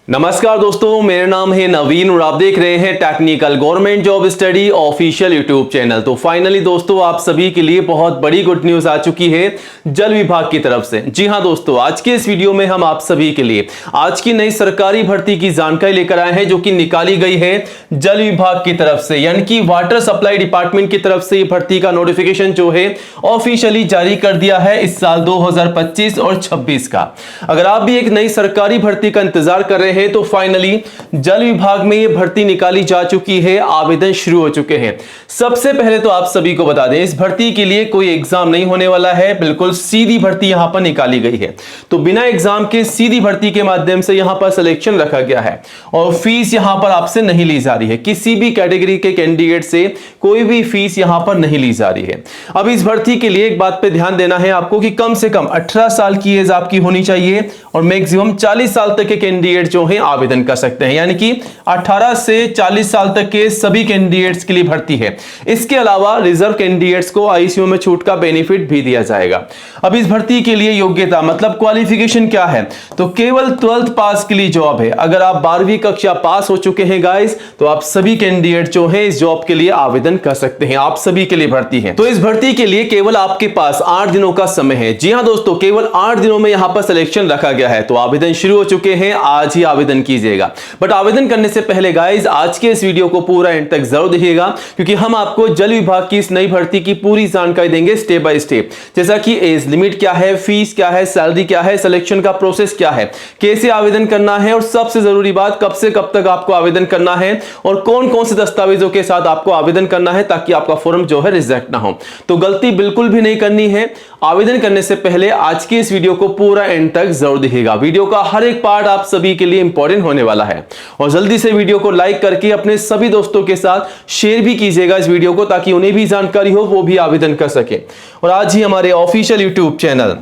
नमस्कार दोस्तों, मेरा नाम है नवीन और आप देख रहे हैं technical government job study official YouTube channel. तो फाइनली दोस्तों, आप सभी के लिए बहुत बड़ी गुड न्यूज आ चुकी है जल विभाग की तरफ से। जी हां दोस्तों, आज के इस वीडियो में हम आप सभी के लिए आज की नई सरकारी भर्ती की जानकारी लेकर आए हैं जो कि निकाली गई है जल विभाग की तरफ से, यानी कि वाटर सप्लाई डिपार्टमेंट की तरफ से भर्ती का नोटिफिकेशन जो है ऑफिशियली जारी कर दिया है इस साल 2025 और 26 का। अगर आप भी एक नई सरकारी भर्ती का इंतजार कर रहे हैं तो फाइनली जल विभाग में यह भर्ती निकाली जा चुकी है, आवेदन शुरू हो चुके हैं। सबसे पहले तो आप सभी को बता दें, इस भर्ती के लिए कोई एग्जाम नहीं होने वाला है, बिल्कुल सीधी भर्ती यहां पर निकाली गई है। तो बिना एग्जाम के सीधी भर्ती के माध्यम से यहां पर सिलेक्शन रखा गया है और फीस यहां पर आपसे नहीं ली जा रही है। किसी भी कैटेगरी के कैंडिडेट से कोई भी फीस यहां पर नहीं ली जा रही है। अब इस भर्ती के लिए एक बात पे ध्यान देना है आपको कि कम से कम 18 साल की एज आपकी होनी चाहिए और मैक्सिमम 40 साल तक के कैंडिडेट जो हैं आवेदन कर सकते हैं, यानी कि 18 से 40 साल तक के सभी कैंडिडेट्स के लिए भर्ती है। इसके अलावा रिजर्व कैंडिडेट्स को आईसीयू में छूट का बेनिफिट भी दिया जाएगा। अब इस भर्ती के लिए योग्यता मतलब क्वालिफिकेशन क्या है, तो केवल 12th पास के लिए जॉब है। अगर आप 12वीं कक्षा पास हो चुके हैं गाइस, तो आप सभी कैंडिडेट जो है इस जॉब के लिए आवेदन कर सकते हैं। आप सभी के लिए भर्ती है। तो इस भर्ती के लिए केवल आपके पास 8 दिनों का समय है। जी हां दोस्तों, केवल 8 दिनों में यहां पर सिलेक्शन रखा गया है। तो आवेदन शुरू हो चुके हैं, आज ही आवेदन कीजिएगा। बट आवेदन करने से पहले गाइस, आज के इस वीडियो को पूरा एंड तक जरूर देखिएगा, क्योंकि हम आपको जल विभाग की इस नई भर्ती की पूरी जानकारी देंगे स्टेप बाय स्टेप। जैसा कि एज लिमिट क्या है, फीस क्या है, सैलरी क्या है, सिलेक्शन का प्रोसेस क्या है, कैसे आवेदन करना है और सबसे जरूरी बात कब से कब तक आपको आवेदन करना है और कौन कौन से दस्तावेजों के साथ आपको आवेदन करना है ताकि आपका फॉर्म जो है रिजेक्ट ना हो। तो गलती बिल्कुल भी नहीं करनी है। आवेदन करने से पहले आज के इस वीडियो को पूरा एंड तक जरूर देखिएगा। वीडियो का हर एक पार्ट आप सभी के लिए इंपॉर्टेंट होने वाला है और जल्दी से वीडियो को लाइक करके अपने सभी दोस्तों के साथ शेयर भी कीजिएगा इस वीडियो को, ताकि उन्हें भी जानकारी हो, वो भी आवेदन कर सके। और आज ही हमारे official YouTube channel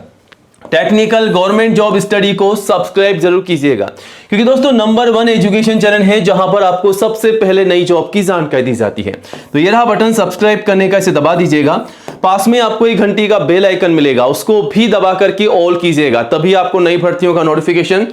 technical government job study को सब्सक्राइब जरूर कीजिएगा, क्योंकि दोस्तों नंबर 1 एजुकेशन चैनल है जहां पर आपको सबसे पहले नई जॉब की जानकारी दी जाती है। तो ये रहा बटन सब्सक्राइब करने का, इसे दबा दीजिएगा। पास में आपको एक घंटी का बेल आइकन मिलेगा, उसको भी दबा करके ऑल कीजिएगा, तभी आपको नई भर्तियों का नोटिफिकेशन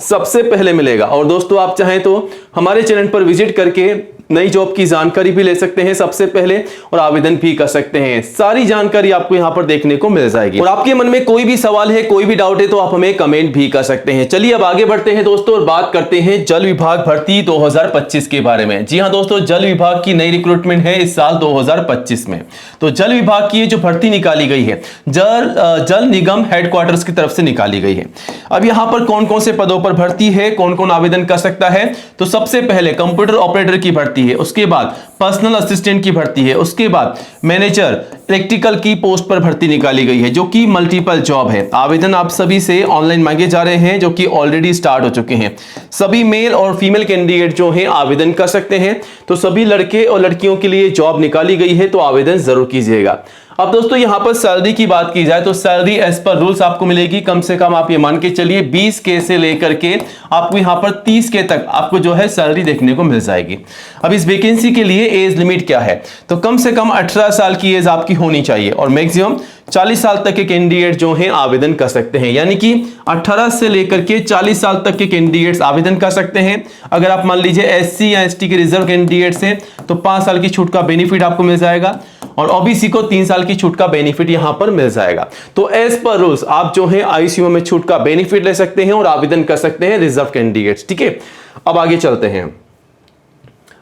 सबसे पहले मिलेगा। और दोस्तों, आप चाहें तो हमारे चैनल पर विजिट करके नई जॉब की जानकारी भी ले सकते हैं सबसे पहले और आवेदन भी कर सकते हैं। सारी जानकारी आपको यहां पर देखने को मिल जाएगी। और आपके मन में कोई भी सवाल है, कोई भी डाउट है, तो आप हमें कमेंट भी कर सकते हैं। चलिए अब आगे बढ़ते हैं दोस्तों और बात करते हैं जल विभाग भर्ती 2025 के बारे में। जी हां दोस्तों, जल विभाग की नई रिक्रूटमेंट है इस साल 2025 में। तो जल विभाग की जो भर्ती निकाली गई है जल निगम हेडक्वार्टर्स की तरफ से निकाली गई है। अब यहां पर कौन कौन से पदों पर भर्ती है, कौन कौन आवेदन कर सकता है, तो सबसे पहले कंप्यूटर ऑपरेटर की भर्ती है, उसके बाद पर्सनल असिस्टेंट की भर्ती है, उसके बाद मैनेजर इलेक्ट्रिकल की पोस्ट पर भर्ती निकाली गई है जो कि मल्टीपल जॉब है। आवेदन आप सभी से ऑनलाइन मांगे जा रहे हैं जो कि ऑलरेडी स्टार्ट हो चुके हैं। सभी मेल और फीमेल कैंडिडेट जो हैं आवेदन कर सकते हैं। तो सभी लड़के और लड़कियों के लिए जॉब निकाली गई है, तो आवेदन जरूर कीजिएगा। अब दोस्तों यहां पर सैलरी की बात की जाए तो सैलरी एज पर रूल्स आपको मिलेगी, कम से कम आप ये मान के चलिए 20K से लेकर के आपको यहां पर 30K तक आपको जो है सैलरी देखने को मिल जाएगी। अब इस वैकेंसी के लिए एज लिमिट क्या है, तो कम से कम 18 साल की एज आपकी होनी चाहिए और मैक्सिमम 40 साल तक के कैंडिडेट जो हैं आवेदन कर सकते हैं, यानी कि 18 से लेकर के 40 साल तक के कैंडिडेट्स आवेदन कर सकते हैं। अगर आप मान लीजिए SC या ST के रिजर्व कैंडिडेट्स हैं तो 5 साल की छूट का बेनिफिट आपको मिल जाएगा और OBC को 3 साल की छूट का बेनिफिट यहां पर मिल जाएगा। तो एज पर रूल्स आप जो है आईसीयू में छूट का बेनिफिट ले सकते हैं और आवेदन कर सकते हैं रिजर्व कैंडिडेट्स। ठीक है, अब आगे चलते हैं।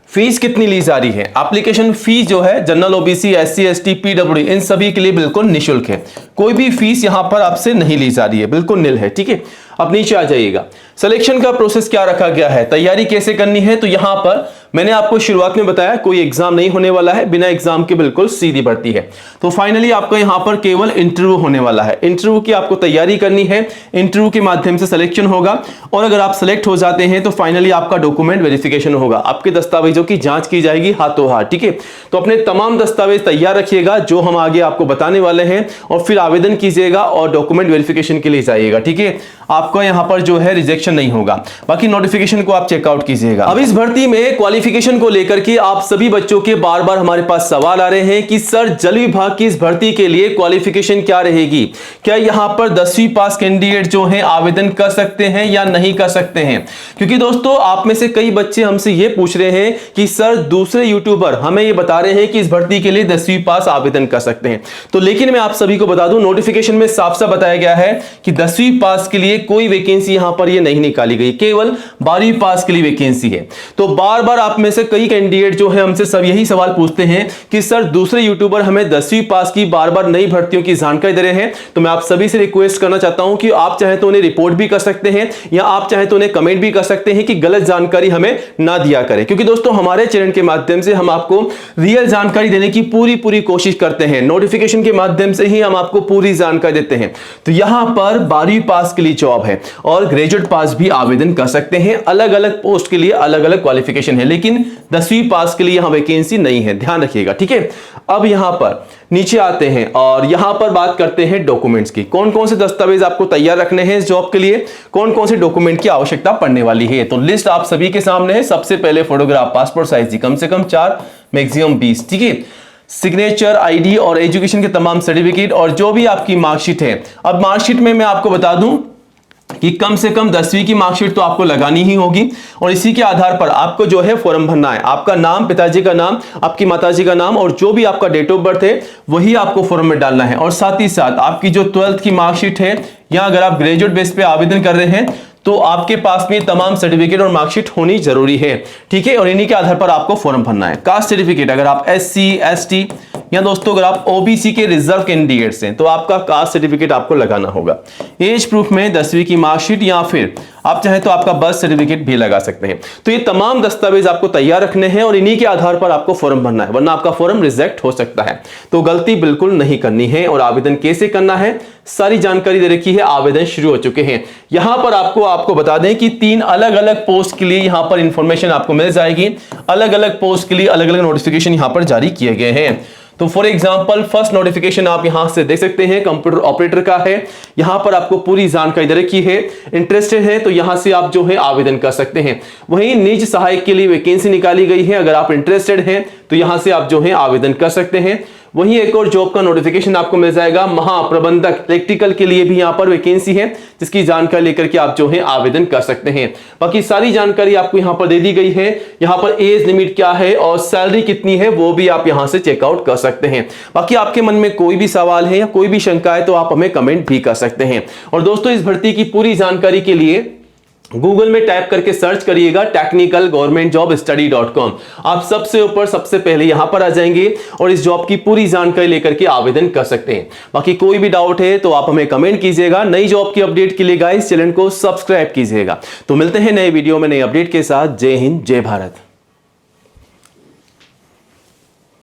फीस कितनी ली जा रही है, एप्लीकेशन फीस जो है general OBC SC ST PWD इन सभी के लिए बिल्कुल निःशुल्क है। कोई भी फीस यहां पर आपसे नहीं ली जा रही है, बिल्कुल निल है। ठीक है, अब नीचे आ जाइएगा। सिलेक्शन का प्रोसेस क्या रखा गया है, तैयारी कैसे करनी है, तो यहां पर मैंने आपको शुरुआत में बताया कोई एग्जाम नहीं होने वाला है, बिना एग्जाम के बिल्कुल सीधी भर्ती है। तो फाइनली आपको यहां पर केवल इंटरव्यू होने वाला है। इंटरव्यू की आपको तैयारी करनी है, इंटरव्यू के माध्यम से सिलेक्शन होगा और अगर आप सिलेक्ट हो जाते हैं तो फाइनली आपका डॉक्यूमेंट वेरिफिकेशन होगा, आपके दस्तावेजों की जांच की जाएगी हाथों हाथ। ठीक है, तो अपने तमाम दस्तावेज तैयार रखिएगा जो हम आगे आपको बताने वाले हैं और फिर आवेदन कीजिएगा और डॉक्यूमेंट वेरिफिकेशन के लिए जाइएगा। ठीक है, आपका यहाँ पर जो है रिजेक्शन नहीं होगा। बाकी नोटिफिकेशन को आप चेकआउट कीजिएगा। अब इस भर्ती में क्वालिफिकेशन को लेकर के आप सभी बच्चों के बार बार हमारे पास सवाल आ रहे हैं कि सर जल विभाग की इस भर्ती के लिए क्वालिफिकेशन क्या रहेगी, क्या यहां पर 10वीं पास कैंडिडेट जो है आवेदन कर सकते हैं या नहीं कर सकते हैं। क्योंकि दोस्तों आप में से कई बच्चे हमसे ये पूछ रहे हैं कि सर दूसरे यूट्यूबर हमें ये बता रहे हैं कि इस भर्ती के लिए 10वीं पास आवेदन कर सकते हैं। तो लेकिन मैं आप सभी को बता दूं नोटिफिकेशन में साफ साफ बताया गया है कि 10वीं पास के लिए कोई वैकेंसी यहां पर ये नहीं निकाली गई, केवल 12वीं पास के लिए वैकेंसी है। तो बार बार आप में से कई कैंडिडेट जो है हमसे सब यही सवाल पूछते हैं कि सर दूसरे यूट्यूबर हमें 10वीं पास की बार बार नई भर्तियों की जानकारी दे रहे हैं। तो मैं आप सभी से रिक्वेस्ट करना चाहता हूं कि आप चाहे तो उन्हें रिपोर्ट भी कर सकते हैं या आप चाहे तो उन्हें कमेंट भी कर सकते हैं कि गलत जानकारी हमें ना दिया करें। क्योंकि दोस्तों हमारे चैनल के माध्यम से हम आपको रियल जानकारी देने की पूरी कोशिश करते हैं। नोटिफिकेशन के माध्यम से ही हम आपको पूरी जानकारी देते हैं। तो यहां पर 12वीं पास के लिए जॉब है और ग्रेजुएट पास भी आवेदन कर सकते हैं। अलग अलग पोस्ट के लिए अलग अलग क्वालिफिकेशन है, लेकिन 10वीं पास के लिए यहां वैकेंसी नहीं है, ध्यान रखिएगा, ठीक है। अब यहां पर नीचे आते हैं और यहां पर बात करते हैं डॉक्यूमेंट्स की। कौन कौन से दस्तावेज आपको तैयार रखने हैं इस जॉब के लिए, कौन कौन से डॉक्यूमेंट की आवश्यकता पड़ने वाली है। तो लिस्ट आप सभी के सामने है। सबसे पहले फोटोग्राफ पासपोर्ट साइज की कम से कम 4, मैक्सिमम 20, ठीक है। सिग्नेचर, आईडी और एजुकेशन के तमाम सर्टिफिकेट और जो भी आपकी मार्कशीट है। अब मार्कशीट में मैं आपको बता दूं कि कम से कम 10वीं की मार्कशीट तो आपको लगानी ही होगी और इसी के आधार पर आपको जो है फॉर्म भरना है। आपका नाम, पिताजी का नाम, आपकी माताजी का नाम और जो भी आपका डेट ऑफ बर्थ है वही आपको फॉर्म में डालना है। और साथ ही साथ आपकी जो 12th की मार्कशीट है या अगर आप ग्रेजुएट बेस पे आवेदन कर रहे हैं तो आपके पास में तमाम सर्टिफिकेट और मार्कशीट होनी जरूरी है, ठीक है। और इन्हीं के आधार पर आपको फॉर्म भरना है। कास्ट सर्टिफिकेट, अगर आप SC, ST या दोस्तों अगर आप OBC के रिजर्व कैंडिडेट्स हैं तो आपका कास्ट सर्टिफिकेट आपको लगाना होगा। एज प्रूफ में 10वीं की मार्कशीट या फिर आप चाहे तो आपका बर्थ सर्टिफिकेट भी लगा सकते हैं। तो ये तमाम दस्तावेज आपको तैयार रखने हैं और इन्हीं के आधार पर आपको फॉर्म भरना है, वरना आपका फॉर्म रिजेक्ट हो सकता है। तो गलती बिल्कुल नहीं करनी है। और आवेदन कैसे करना है सारी जानकारी दे रखी है, आवेदन शुरू हो चुके हैं। यहां पर आपको बता दें कि 3 अलग अलग पोस्ट के लिए यहां पर इंफॉर्मेशन आपको मिल जाएगी। अलग अलग पोस्ट के लिए अलग अलग नोटिफिकेशन यहां पर जारी किए गए हैं। तो फॉर एग्जांपल फर्स्ट नोटिफिकेशन आप यहां से देख सकते हैं, कंप्यूटर ऑपरेटर का है। यहां पर आपको पूरी जानकारी दे रखी है। इंटरेस्टेड है तो यहां से आप जो है आवेदन कर सकते हैं। वहीं निजी सहायक के लिए वैकेंसी निकाली गई है, अगर आप इंटरेस्टेड हैं तो यहां से आप जो है आवेदन कर सकते हैं। वहीं एक और जॉब का नोटिफिकेशन आपको मिल जाएगा, महाप्रबंधक इलेक्ट्रिकल के लिए भी यहां पर वैकेंसी है, जिसकी जानकारी लेकर के आप जो है आवेदन कर सकते हैं। बाकी सारी जानकारी आपको यहां पर दे दी गई है। यहां पर एज लिमिट क्या है और सैलरी कितनी है वो भी आप यहां से चेकआउट कर सकते हैं। बाकी आपके मन में कोई भी सवाल है या कोई भी शंका है तो आप हमें कमेंट भी कर सकते हैं। और दोस्तों इस भर्ती की पूरी जानकारी के लिए गूगल में टाइप करके सर्च करिएगा technicalgovernmentjobstudy.com। आप सबसे ऊपर सबसे पहले यहां पर आ जाएंगे और इस जॉब की पूरी जानकारी लेकर के आवेदन कर सकते हैं। बाकी कोई भी डाउट है तो आप हमें कमेंट कीजिएगा। नई जॉब की अपडेट के लिए गाइस चैनल को सब्सक्राइब कीजिएगा। तो मिलते हैं नए वीडियो में नए अपडेट के साथ। जय हिंद, जय भारत।